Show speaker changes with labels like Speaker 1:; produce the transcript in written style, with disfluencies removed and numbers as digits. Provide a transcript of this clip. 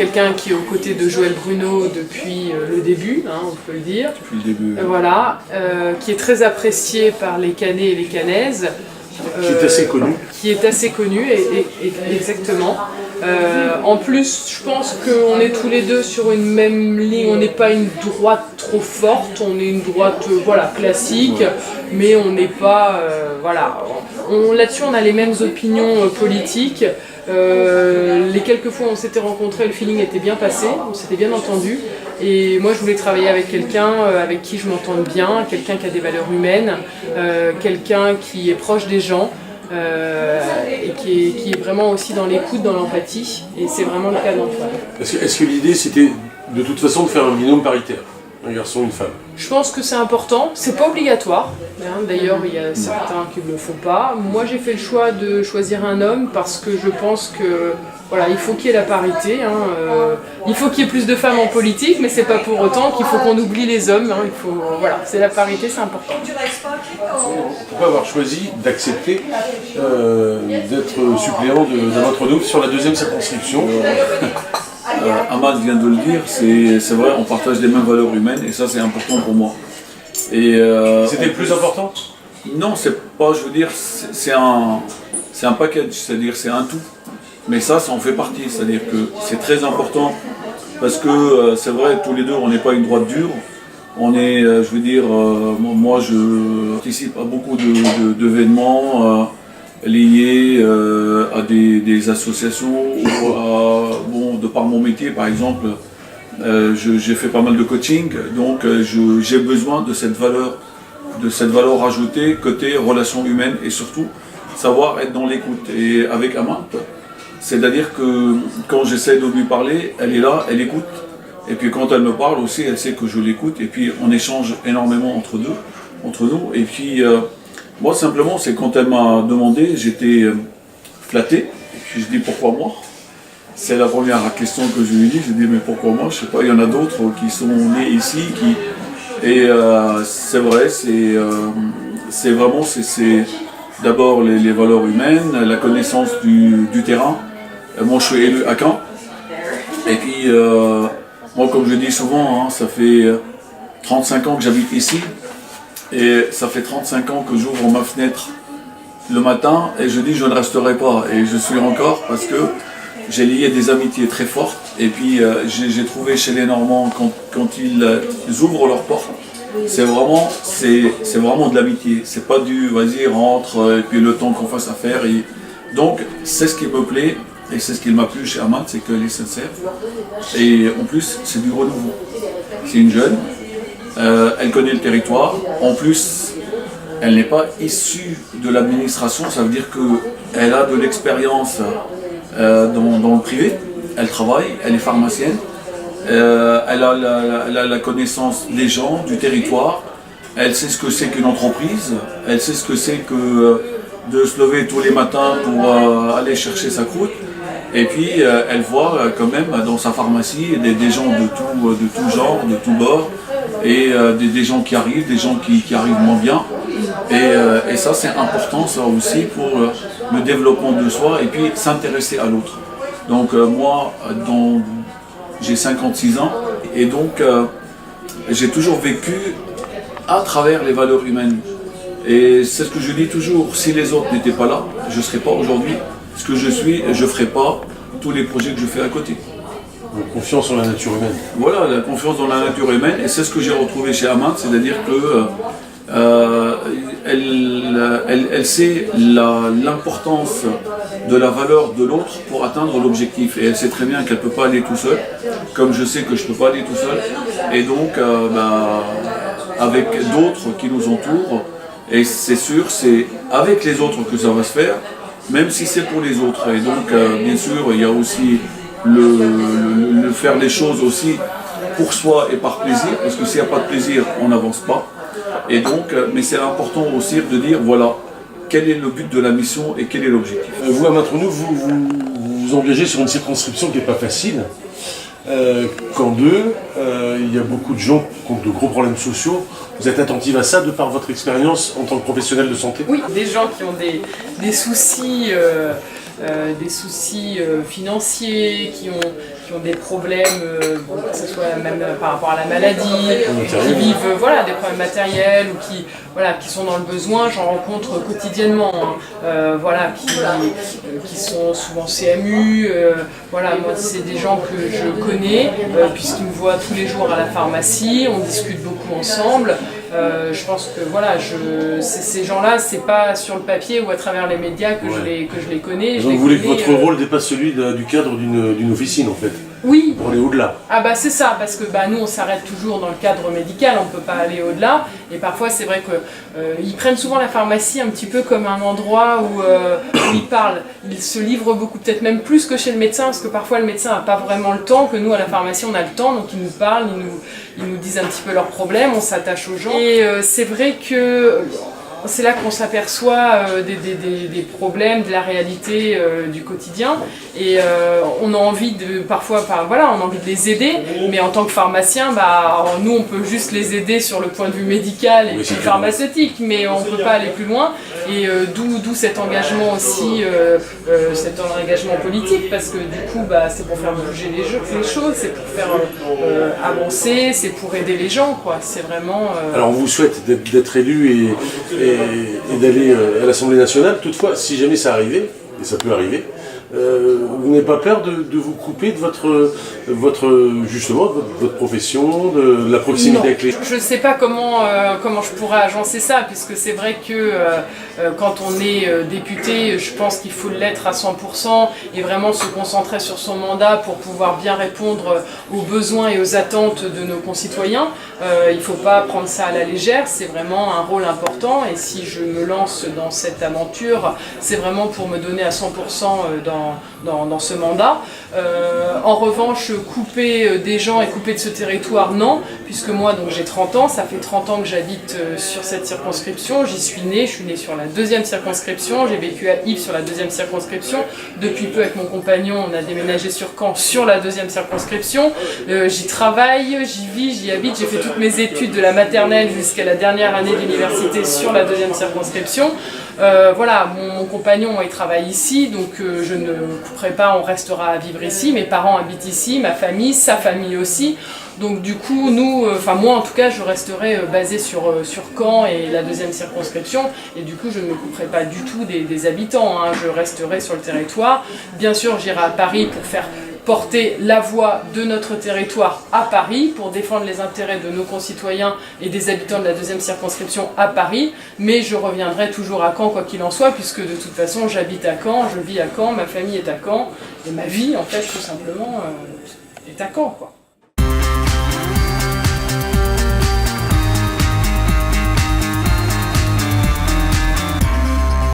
Speaker 1: quelqu'un qui est aux côtés de Joël Bruno depuis le début, hein, on peut le dire.
Speaker 2: Depuis le début.
Speaker 1: Voilà, qui est très apprécié par les Canais et les Canaises.
Speaker 3: Qui est assez connu.
Speaker 1: Qui est assez connu, exactement. En plus, je pense qu'on est tous les deux sur une même ligne. On n'est pas une droite trop forte, on est une droite voilà, classique, mais on n'est pas... voilà. Là-dessus, on a les mêmes opinions politiques. Les quelques fois où on s'était rencontrés, le feeling était bien passé, on s'était bien entendu. Et moi, je voulais travailler avec quelqu'un avec qui je m'entende bien, quelqu'un qui a des valeurs humaines, quelqu'un qui est proche des gens et qui est vraiment aussi dans l'écoute, dans l'empathie. Et c'est vraiment le cas d'Antoine.
Speaker 3: Est-ce que l'idée, c'était de toute façon de faire un binôme paritaire, un garçon, une femme?
Speaker 1: Je pense que c'est important, c'est pas obligatoire, hein. D'ailleurs il y a certains qui ne le font pas. Moi j'ai fait le choix de choisir un homme parce que je pense que voilà, il faut qu'il y ait la parité, hein. Il faut qu'il y ait plus de femmes en politique, mais c'est pas pour autant qu'il faut qu'on oublie les hommes, hein. Il faut, voilà, c'est la parité, c'est important.
Speaker 3: Pourquoi avoir choisi d'accepter d'être suppléant d'un autre groupe sur la deuxième circonscription?
Speaker 2: Ahmad vient de le dire, c'est vrai, on partage les mêmes valeurs humaines et ça c'est important pour moi.
Speaker 3: C'était le plus important?
Speaker 2: Non, c'est pas, je veux dire, c'est un package, c'est-à-dire c'est un tout. Mais ça en fait partie, c'est-à-dire que c'est très important parce que c'est vrai, tous les deux on n'est pas une droite dure. On est, je veux dire, moi je participe à beaucoup d'événements liés à des associations ou de par mon métier par exemple, j'ai fait pas mal de coaching, donc j'ai besoin de cette valeur ajoutée côté relations humaines et surtout savoir être dans l'écoute. Et avec Ahmad, c'est-à-dire que quand j'essaie de lui parler, elle est là, elle écoute. Et puis quand elle me parle aussi, elle sait que je l'écoute. Et puis on échange énormément entre nous. Et puis moi simplement, c'est quand elle m'a demandé, j'étais flatté. Et puis je dis pourquoi moi? C'est la première question que je lui dis. Je dis mais pourquoi moi? Je sais pas, il y en a d'autres qui sont nés ici. Et c'est vrai, c'est vraiment d'abord les valeurs humaines, la connaissance du terrain. Moi je suis élu à Caen. Et puis moi comme je dis souvent, hein, ça fait 35 ans que j'habite ici. Et ça fait 35 ans que j'ouvre ma fenêtre le matin et je dis je ne resterai pas. Et je suis encore parce que j'ai lié des amitiés très fortes. Et puis j'ai trouvé chez les Normands, quand ils ouvrent leurs portes, c'est vraiment de l'amitié. C'est pas du vas-y rentre et puis le temps qu'on fasse affaire. Donc c'est ce qui me plaît et c'est ce qui m'a plu chez Ahmad, c'est qu'elle est sincère. Et en plus c'est du renouveau. C'est une jeune. Elle connaît le territoire. En plus, elle n'est pas issue de l'administration. Ça veut dire qu'elle a de l'expérience dans le privé. Elle travaille, elle est pharmacienne. Elle a la connaissance des gens, du territoire. Elle sait ce que c'est qu'une entreprise. Elle sait ce que c'est que de se lever tous les matins pour aller chercher sa croûte. Et puis elle voit quand même dans sa pharmacie des gens de tout genre, de tout bord. Et des gens qui arrivent, des gens qui arrivent moins bien. Et ça c'est important ça aussi pour le développement de soi et puis s'intéresser à l'autre. Donc moi j'ai 56 ans et donc j'ai toujours vécu à travers les valeurs humaines. Et c'est ce que je dis toujours, si les autres n'étaient pas là, je ne serais pas aujourd'hui ce que je suis et je ne ferais pas tous les projets que je fais à côté.
Speaker 3: Donc, confiance en la nature humaine.
Speaker 2: Voilà, la confiance dans la nature humaine, et c'est ce que j'ai retrouvé chez Ahmad, c'est-à-dire que elle sait l'importance de la valeur de l'autre pour atteindre l'objectif. Et elle sait très bien qu'elle ne peut pas aller tout seul, comme je sais que je ne peux pas aller tout seul. Et donc, avec d'autres qui nous entourent, et c'est sûr, c'est avec les autres que ça va se faire, même si c'est pour les autres. Et donc, bien sûr, il y a aussi le faire les choses aussi pour soi et par plaisir, parce que s'il n'y a pas de plaisir, on n'avance pas. Et donc, mais c'est important aussi de dire, voilà, quel est le but de la mission et quel est l'objectif.
Speaker 3: Vous, Ahmad Rounou, vous engagez sur une circonscription qui n'est pas facile. Qu'en deux, il y a beaucoup de gens qui ont de gros problèmes sociaux. Vous êtes attentive à ça de par votre expérience en tant que professionnel de santé?
Speaker 1: Oui, des gens qui ont des soucis financiers, qui qui ont des problèmes, que ce soit même par rapport à la maladie, qui vivent voilà, des problèmes matériels ou qui sont dans le besoin, j'en rencontre quotidiennement, voilà, qui sont souvent CMU, voilà, moi c'est des gens que je connais, puisqu'ils me voient tous les jours à la pharmacie, on discute beaucoup ensemble. Je pense que voilà, ces gens-là, c'est pas sur le papier ou à travers les médias que je les connais.
Speaker 3: Donc vous voulez que votre rôle dépasse celui du cadre d'une officine en fait?
Speaker 1: Oui.
Speaker 3: Pour aller au-delà.
Speaker 1: Ah bah c'est ça, parce que nous on s'arrête toujours dans le cadre médical, on ne peut pas aller au-delà. Et parfois c'est vrai qu'ils prennent souvent la pharmacie un petit peu comme un endroit où ils parlent. Ils se livrent beaucoup, peut-être même plus que chez le médecin, parce que parfois le médecin n'a pas vraiment le temps, que nous à la pharmacie on a le temps, donc ils nous parlent, ils nous disent un petit peu leurs problèmes, on s'attache aux gens. Et c'est vrai que c'est là qu'on s'aperçoit des problèmes, de la réalité du quotidien, et on a envie parfois, voilà, on a envie de les aider, mais en tant que pharmacien, nous on peut juste les aider sur le point de vue médical et puis pharmaceutique, mais on ne peut pas aller plus loin, et d'où cet engagement aussi, cet engagement politique, parce que du coup c'est pour faire bouger les choses, c'est pour faire avancer, c'est pour aider les gens, quoi. C'est vraiment...
Speaker 3: Alors on vous souhaite d'être élu et d'aller à l'Assemblée nationale. Toutefois, si jamais ça arrivait, et ça peut arriver, vous n'avez pas peur de vous couper de votre profession, de la proximité avec les...
Speaker 1: Je ne sais pas comment je pourrais agencer ça, puisque c'est vrai que quand on est député, je pense qu'il faut l'être à 100% et vraiment se concentrer sur son mandat pour pouvoir bien répondre aux besoins et aux attentes de nos concitoyens. Il ne faut pas prendre ça à la légère, c'est vraiment un rôle important, et si je me lance dans cette aventure, c'est vraiment pour me donner à 100% dans ce mandat. En revanche, couper des gens et couper de ce territoire, non, puisque moi donc j'ai 30 ans, ça fait 30 ans que j'habite sur cette circonscription, j'y suis née, je suis née sur la 2e circonscription, j'ai vécu à Yves sur la 2e circonscription, depuis peu avec mon compagnon on a déménagé sur Caen sur la 2e circonscription, j'y travaille, j'y vis, j'y habite, j'ai fait toutes mes études de la maternelle jusqu'à la dernière année d'université sur la 2e circonscription. Voilà, mon compagnon il travaille ici, donc je ne couperai pas, on restera à vivre ici, mes parents habitent ici, ma famille, sa famille aussi, donc du coup moi en tout cas je resterai basée sur Caen et la 2e circonscription, et du coup je ne me couperai pas du tout des habitants, hein, je resterai sur le territoire. Bien sûr j'irai à Paris pour faire porter la voix de notre territoire à Paris, pour défendre les intérêts de nos concitoyens et des habitants de la 2e circonscription à Paris, mais je reviendrai toujours à Caen quoi qu'il en soit, puisque de toute façon j'habite à Caen, je vis à Caen, ma famille est à Caen, et ma vie en fait tout simplement est à Caen, quoi.